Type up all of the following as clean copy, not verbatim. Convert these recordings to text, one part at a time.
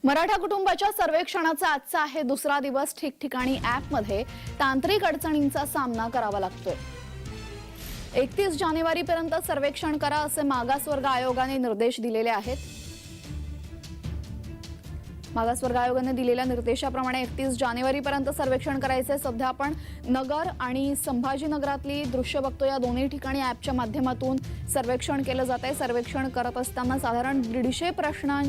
मराठा कुटुंबाच्या सर्वेक्षणाचा आजचा आहे दुसरा दिवस। ठिकठिकाणी ॲपमध्ये तांत्रिक अडचणींचा सामना करावा लागतोय। 31 जानेवारीपर्यंत सर्वेक्षण करा असे मागासवर्ग आयोगाने निर्देश दिलेले आहेत। मागासवर्ग आयोगाने दिलेल्या निर्देशाप्रमाणे 31 जानेवारीपर्यंत सर्वेक्षण करायचे। सध्या आपण नगर आणि संभाजीनगरातली दृश्य बघतो। या दोन्ही ठिकाणी ॲपच्या माध्यमातून सर्वेक्षण केलं जात आहे। सर्वेक्षण करत असताना साधारण 150 प्रश्न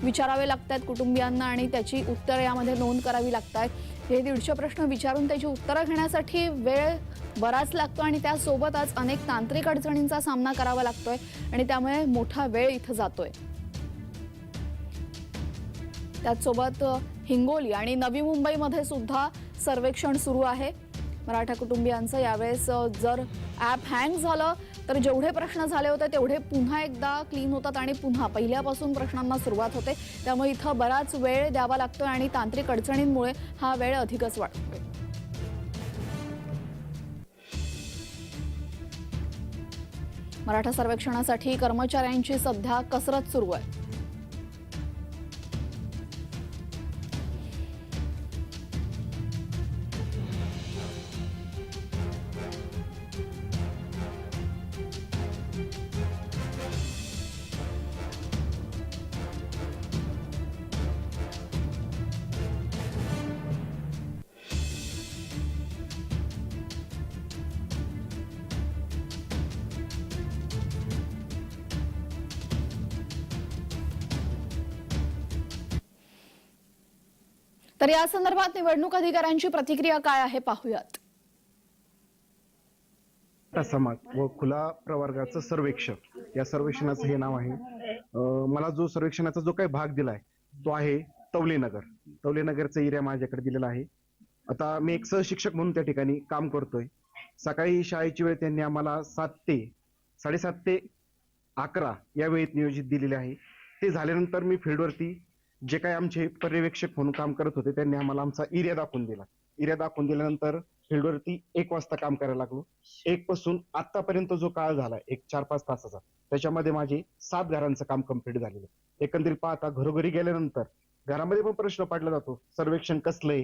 विचारावे लागतात कुटुंबियांना आणि त्याची उत्तरे यामध्ये नोंद करावी लागतात। हे 150 प्रश्न विचारून त्याची उत्तरे घेण्यासाठी वेळ बराच लागतो आणि त्यासोबतच अनेक तांत्रिक अडचणींचा सामना करावा लागतोय आणि त्यामुळे मोठा वेळ इथं जातोय। त्याचसोबत हिंगोली आणि नवी मुंबईमध्ये सुद्धा सर्वेक्षण सुरू आहे मराठा कुटुंबियांचं। यावेळेस जर ॲप हँग झालं तर जेवढे प्रश्न झाले होते तेवढे पुन्हा एकदा क्लीन होतात आणि पुन्हा पहिल्यापासून प्रश्नांना सुरुवात होते। त्यामुळे इथं बराच वेळ द्यावा लागतोय आणि तांत्रिक अडचणींमुळे हा वेळ अधिकच वाढतोय। मराठा सर्वेक्षणासाठी कर्मचाऱ्यांची सध्या कसरत सुरू आहे। तर या संदर्भात निवडणूक अधिकाऱ्यांची प्रतिक्रिया काय आहे पाहूयात। समाज व खुला प्रवर्गाचं सर्वेक्षण, या सर्वेक्षणाचं हे नाव आहे। मला जो सर्वेक्षणाचा जो काही भाग दिलाय तो आहे तवलेनगर। तवलेनगरचा एरिया माझ्याकडे दिलेला आहे। आता मी एक सहशिक्षक म्हणून त्या ठिकाणी काम करतोय। सकाळी शाळेची वेळ त्यांनी आम्हाला 7:30 ते 11 या वेळेत नियोजित दिलेले आहे। ते झाल्यानंतर मी फील्डवरती जे काही आमचे पर्यवेक्षक म्हणून काम करत होते त्यांनी आम्हाला आमचा एरिया दाखवून दिला। एरिया दाखवून दिल्यानंतर फील्डवरती 1 वाजता काम करायला लागलो। 1 पासून आतापर्यंत जो काळ झाला एक 4-5 तासाचा, त्याच्यामध्ये माझे 7 घरांचं काम कंप्लीट झालेलं। एकंदरीत पाहता घरोघरी गेल्यानंतर घरामध्ये पण प्रश्न पडला जातो, सर्वेक्षण कसलंय,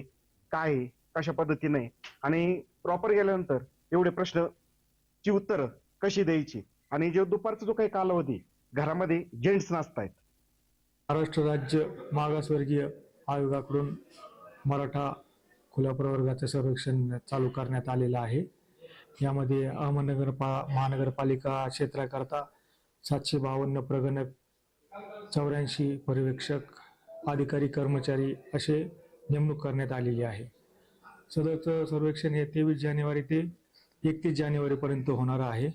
काय आहे, कशा पद्धतीने आहे, आणि प्रॉपर गेल्यानंतर एवढे प्रश्नची उत्तरं कशी द्यायची, आणि जो दुपारचा जो काही कालावधी घरामध्ये जेंट्स नसतायत। महाराष्ट्र राज्य मागासवर्गीय आयोगाकडून मराठा खुल्या प्रवर्गाचं सर्वेक्षण चालू करण्यात आलेलं आहे। यामध्ये अहमदनगर महानगरपालिका क्षेत्राकरता 752 प्रगणक, 84 पर्यवेक्षक, अधिकारी, कर्मचारी असे नेमणूक करण्यात आलेली आहे। सदरचं सर्वेक्षण हे 23 जानेवारी ते 31 जानेवारीपर्यंत होणार आहे।